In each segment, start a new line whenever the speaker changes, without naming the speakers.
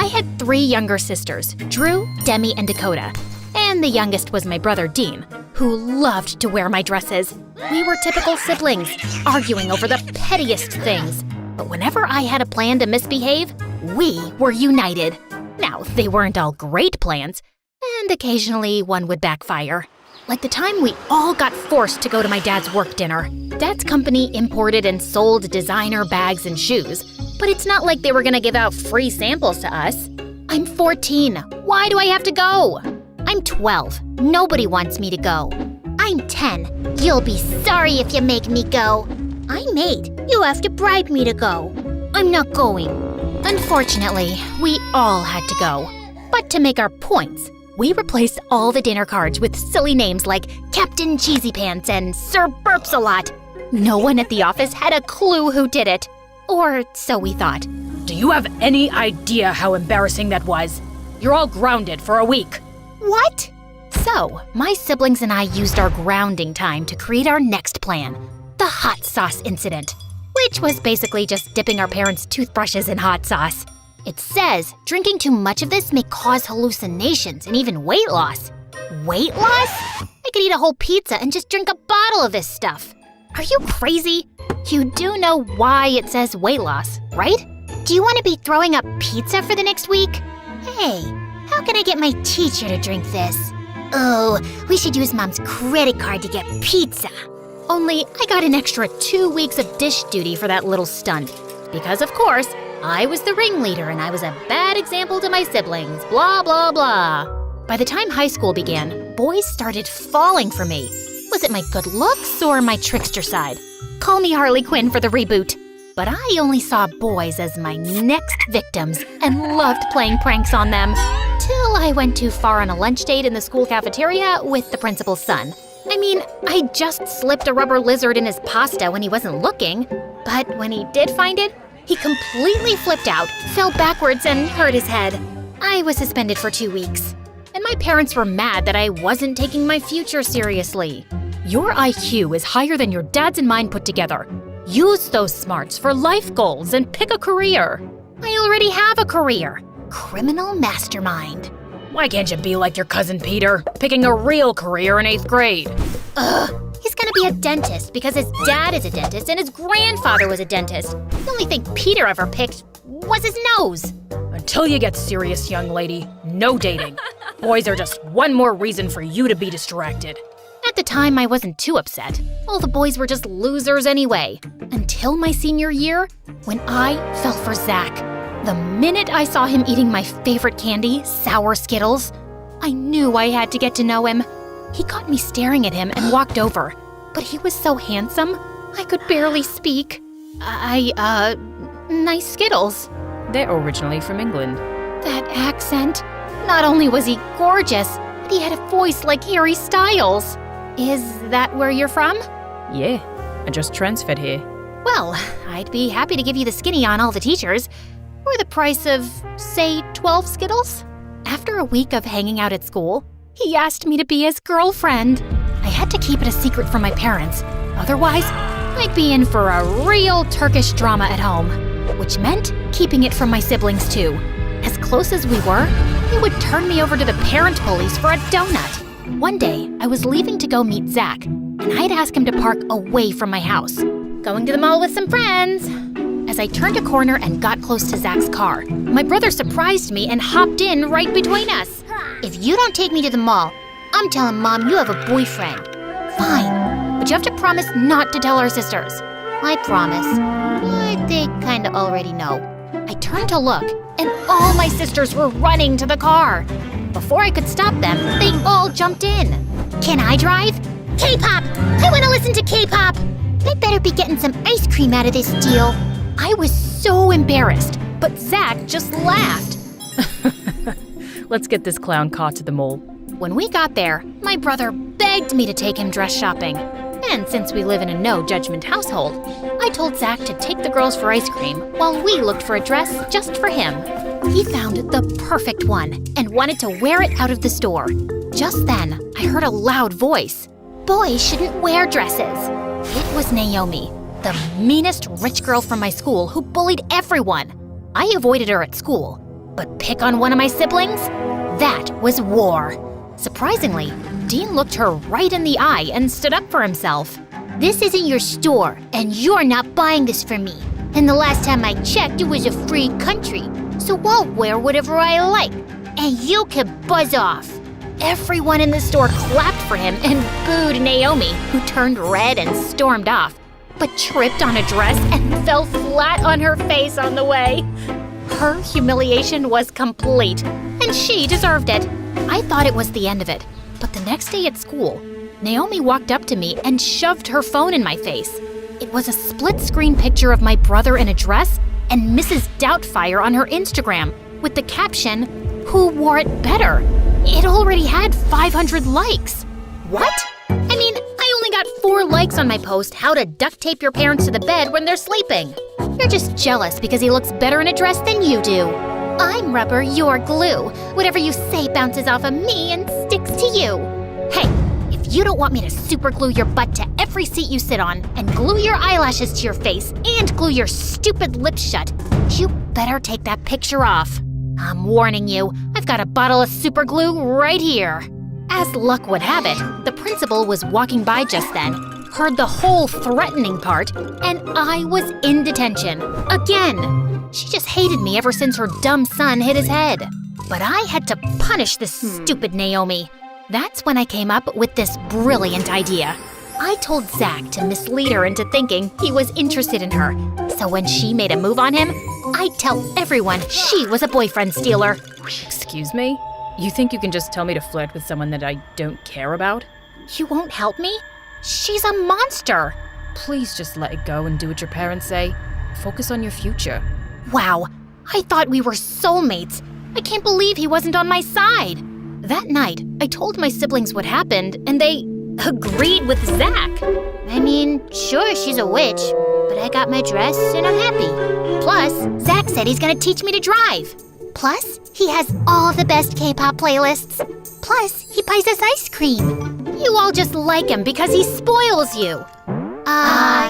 had 3 younger sisters, Drew, Demi, and Dakota. And the youngest was my brother Dean, who loved to wear my dresses. We were typical siblings, arguing over the pettiest things. But whenever I had a plan to misbehave, we were united. Now, they weren't all great plans, and occasionally one would backfire. Like the time we all got forced to go to my dad's work dinner. Dad's company imported and sold designer bags and shoes, but it's not like they were gonna give out free samples to us. I'm 14. Why do I have to go? I'm 12. Nobody wants me to go. I'm 10. You'll be sorry if you make me go. I'm 8. You have to bribe me to go. I'm not going. Unfortunately, we all had to go. But to make our points, we replaced all the dinner cards with silly names like Captain Cheesy Pants and Sir Burps a Lot. No one at the office had a clue who did it. Or so we thought.
Do you have any idea how embarrassing that was? You're all grounded for a week.
What? So, my siblings and I used our grounding time to create our next plan, the hot sauce incident, which was basically just dipping our parents' toothbrushes in hot sauce. It says drinking too much of this may cause hallucinations and even weight loss. Weight loss? I could eat a whole pizza and just drink a bottle of this stuff. Are you crazy? You do know why it says weight loss, right? Do you want to be throwing up pizza for the next week? Hey, how can I get my teacher to drink this? Oh, we should use Mom's credit card to get pizza. Only I got an extra 2 weeks of dish duty for that little stunt. Because of course, I was the ringleader and I was a bad example to my siblings, blah, blah, blah. By the time high school began, boys started falling for me. Was it my good looks or my trickster side? Call me Harley Quinn for the reboot. But I only saw boys as my next victims and loved playing pranks on them. Till I went too far on a lunch date in the school cafeteria with the principal's son. I mean, I just slipped a rubber lizard in his pasta when he wasn't looking. But when he did find it, he completely flipped out, fell backwards, and hurt his head. I was suspended for 2 weeks. And my parents were mad that I wasn't taking my future seriously. Your IQ is higher than your dad's and mine put together. Use those smarts for life goals and pick a career. I already have a career. Criminal mastermind.
Why can't you be like your cousin Peter, picking a real career in 8th grade?
He's gonna be a dentist because his dad is a dentist and his grandfather was a dentist. The only thing Peter ever picked was his nose.
Until you get serious, young lady, no dating. Boys are just one more reason for you to be distracted.
At the time, I wasn't too upset. All the boys were just losers anyway. Until my senior year, when I fell for Zach. The minute I saw him eating my favorite candy, sour Skittles, I knew I had to get to know him. He caught me staring at him and walked over. But he was so handsome, I could barely speak. Nice Skittles.
They're originally from England.
That accent. Not only was he gorgeous, but he had a voice like Harry Styles. Is that where you're from?
Yeah, I just transferred here.
Well, I'd be happy to give you the skinny on all the teachers. For the price of, say, 12 Skittles? After a week of hanging out at school, he asked me to be his girlfriend. I had to keep it a secret from my parents. Otherwise, I'd be in for a real Turkish drama at home. Which meant keeping it from my siblings too. As close as we were, he would turn me over to the parent police for a donut. One day, I was leaving to go meet Zach, and I'd ask him to park away from my house. Going to the mall with some friends. As I turned a corner and got close to Zach's car, my brother surprised me and hopped in right between us. If you don't take me to the mall, I'm telling Mom you have a boyfriend. Fine, but you have to promise not to tell our sisters. I promise. But they kinda already know. I turned to look, and all my sisters were running to the car. Before I could stop them, they all jumped in. Can I drive? K-pop! I want to listen to K-pop! I better be getting some ice cream out of this deal. I was so embarrassed, but Zach just laughed.
Let's get this clown car to the mall.
When we got there, my brother begged me to take him dress shopping. And since we live in a no-judgment household, I told Zach to take the girls for ice cream while we looked for a dress just for him. He found the perfect one and wanted to wear it out of the store. Just then, I heard a loud voice. Boys shouldn't wear dresses. It was Naomi, the meanest rich girl from my school who bullied everyone. I avoided her at school. but pick on one of my siblings? That was war. Surprisingly, Dean looked her right in the eye and stood up for himself.
This isn't your store, and you're not buying this from me. And the last time I checked, it was a free country. So I'll wear whatever I like, and you can buzz off.
Everyone in the store clapped for him and booed Naomi, who turned red and stormed off, but tripped on a dress and fell flat on her face on the way. Her humiliation was complete, and she deserved it. I thought it was the end of it, but the next day at school, Naomi walked up to me and shoved her phone in my face. It was a split-screen picture of my brother in a dress and Mrs. Doubtfire on her Instagram with the caption, "Who wore it better?" It already had 500 likes. What? I mean, I only got 4 likes on my post, "How to duct tape your parents to the bed when they're sleeping." You're just jealous because he looks better in a dress than you do. I'm rubber, you're glue. Whatever you say bounces off of me and sticks to you. Hey, if you don't want me to super glue your butt to every seat you sit on and glue your eyelashes to your face and glue your stupid lips shut, you better take that picture off. I'm warning you, I've got a bottle of super glue right here. As luck would have it, the principal was walking by just then, heard the whole threatening part, and I was in detention. Again. She just hated me ever since her dumb son hit his head. But I had to punish this stupid Naomi. That's when I came up with this brilliant idea. I told Zach to mislead her into thinking he was interested in her, so when she made a move on him, I'd tell everyone she was a boyfriend stealer.
Excuse me? You think you can just tell me to flirt with someone that I don't care about?
You won't help me? She's a monster.
Please just let it go and do what your parents say. Focus on your future.
Wow, I thought we were soulmates. I can't believe he wasn't on my side. That night, I told my siblings what happened, and they agreed with Zach.
I mean, sure, she's a witch, but I got my dress and I'm happy.
Plus, Zach said he's gonna teach me to drive.
Plus, he has all the best K-pop playlists. Plus, he buys us ice cream.
You all just like him because he spoils you.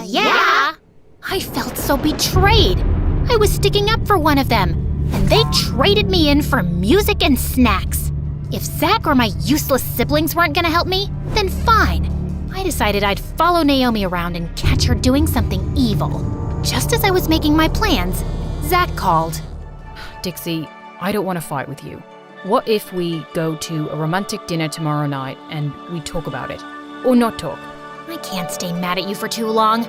Yeah.
I felt so betrayed. I was sticking up for one of them, and they traded me in for music and snacks. If Zach or my useless siblings weren't gonna help me, then fine. I decided I'd follow Naomi around and catch her doing something evil. Just as I was making my plans, Zach called.
Dixie, I don't want to fight with you. What if we go to a romantic dinner tomorrow night and we talk about it? Or not talk?
I can't stay mad at you for too long,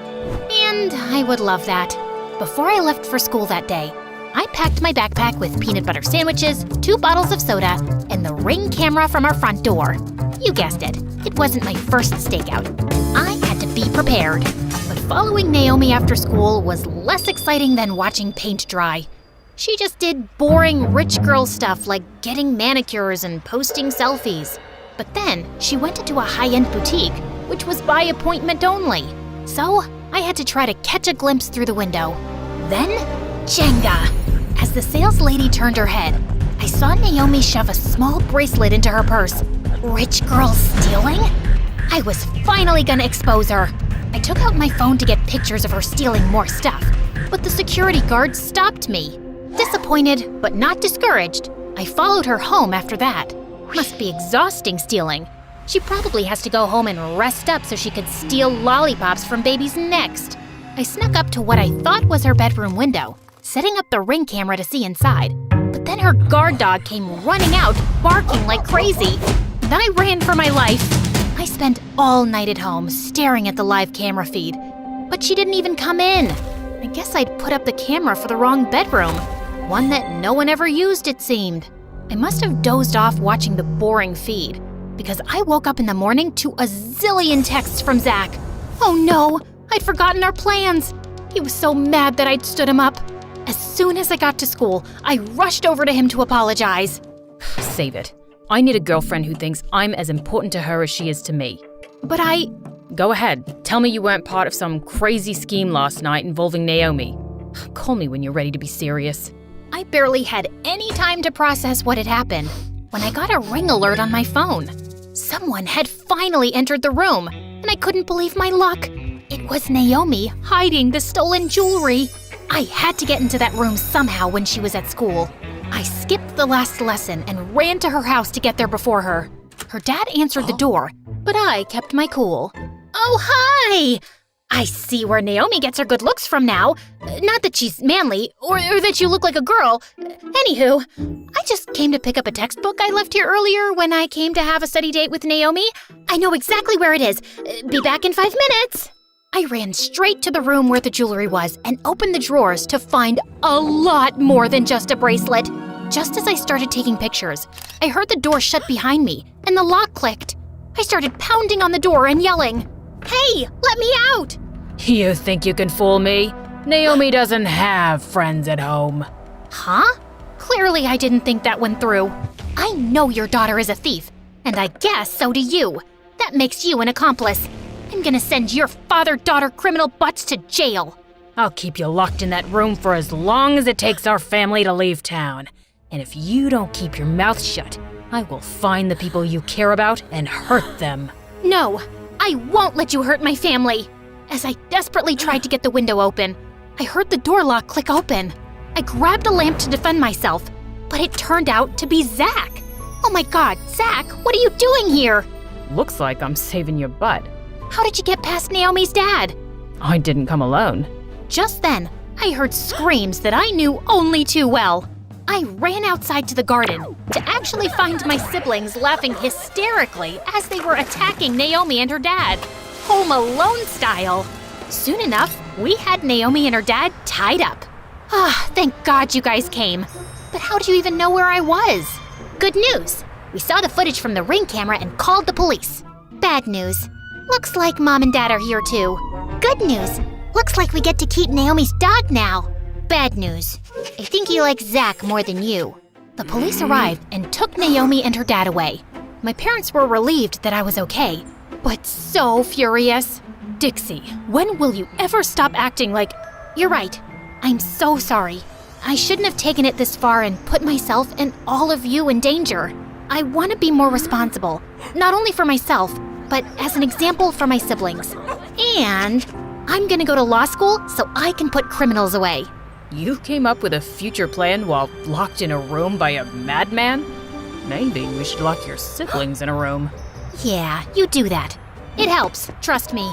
and I would love that. Before I left for school that day, I packed my backpack with peanut butter sandwiches, 2 bottles of soda, and the Ring camera from our front door. You guessed it, it wasn't my first stakeout. I had to be prepared. But following Naomi after school was less exciting than watching paint dry. She just did boring rich girl stuff like getting manicures and posting selfies. But then she went into a high-end boutique, which was by appointment only. So I had to try to catch a glimpse through the window. Then, Jenga! As the sales lady turned her head, I saw Naomi shove a small bracelet into her purse. Rich girl stealing? I was finally gonna expose her. I took out my phone to get pictures of her stealing more stuff, but the security guard stopped me. Disappointed, but not discouraged, I followed her home after that. Must be exhausting stealing. She probably has to go home and rest up so she could steal lollipops from babies next. I snuck up to what I thought was her bedroom window, setting up the Ring camera to see inside. But then her guard dog came running out, barking like crazy. And I ran for my life. I spent all night at home staring at the live camera feed, but she didn't even come in. I guess I'd put up the camera for the wrong bedroom, one that no one ever used, it seemed. I must have dozed off watching the boring feed, because I woke up in the morning to a zillion texts from Zach. Oh no, I'd forgotten our plans. He was so mad that I'd stood him up. As soon as I got to school, I rushed over to him to apologize.
Save it. I need a girlfriend who thinks I'm as important to her as she is to me.
But I...
Go ahead. Tell me you weren't part of some crazy scheme last night involving Naomi. Call me when you're ready to be serious.
I barely had any time to process what had happened when I got a Ring alert on my phone. Someone had finally entered the room, and I couldn't believe my luck. It was Naomi hiding the stolen jewelry. I had to get into that room somehow when she was at school. I skipped the last lesson and ran to her house to get there before her. Her dad answered the door, but I kept my cool. Oh, hi! I see where Naomi gets her good looks from now. Not that she's manly, or that you look like a girl. Anywho, I just came to pick up a textbook I left here earlier when I came to have a study date with Naomi. I know exactly where it is. Be back in 5 minutes. I ran straight to the room where the jewelry was and opened the drawers to find a lot more than just a bracelet. Just as I started taking pictures, I heard the door shut behind me and the lock clicked. I started pounding on the door and yelling, "Hey, let me out!"
You think you can fool me? Naomi doesn't have friends at home.
Huh? Clearly I didn't think that one through. I know your daughter is a thief, and I guess so do you. That makes you an accomplice. I'm gonna send your father-daughter criminal butts to jail.
I'll keep you locked in that room for as long as it takes our family to leave town. And if you don't keep your mouth shut, I will find the people you care about and hurt them.
No, I won't let you hurt my family. As I desperately tried to get the window open, I heard the door lock click open. I grabbed a lamp to defend myself, but it turned out to be Zach. Oh my God, Zach, what are you doing here?
Looks like I'm saving your butt.
How did you get past Naomi's dad?
I didn't come alone.
Just then, I heard screams that I knew only too well. I ran outside to the garden to actually find my siblings laughing hysterically as they were attacking Naomi and her dad, Home Alone style. Soon enough, we had Naomi and her dad tied up. Thank God you guys came. But how do you even know where I was? Good news. We saw the footage from the Ring camera and called the police. Bad news. Looks like Mom and Dad are here too. Good news. Looks like we get to keep Naomi's dog now. Bad news. I think he likes Zach more than you. The police arrived and took Naomi and her dad away. My parents were relieved that I was okay, but so furious. Dixie, when will you ever stop acting like... You're right. I'm so sorry. I shouldn't have taken it this far and put myself and all of you in danger. I want to be more responsible, not only for myself, but as an example for my siblings. And I'm gonna go to law school so I can put criminals away.
You came up with a future plan while locked in a room by a madman? Maybe we should lock your siblings in a room.
Yeah, you do that. It helps, trust me.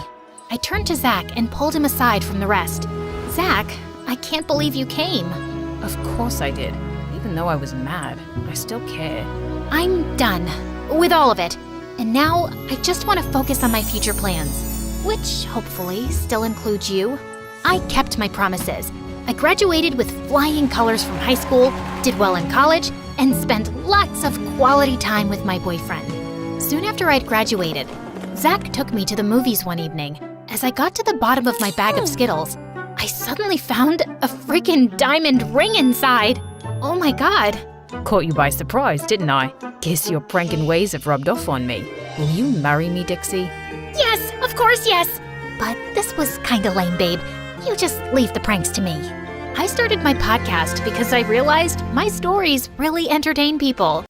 I turned to Zach and pulled him aside from the rest. Zach, I can't believe you came.
Of course I did. Even though I was mad, I still care.
I'm done with all of it. And now I just want to focus on my future plans, which hopefully still includes you. I kept my promises. I graduated with flying colors from high school, did well in college, and spent lots of quality time with my boyfriend. Soon after I'd graduated, Zach took me to the movies one evening. As I got to the bottom of my bag of Skittles, I suddenly found a freaking diamond ring inside. Oh my God.
Caught you by surprise, didn't I? Guess your pranking ways have rubbed off on me. Will you marry me, Dixie?
Yes, of course, yes. But this was kinda lame, babe. You just leave the pranks to me. I started my podcast because I realized my stories really entertain people.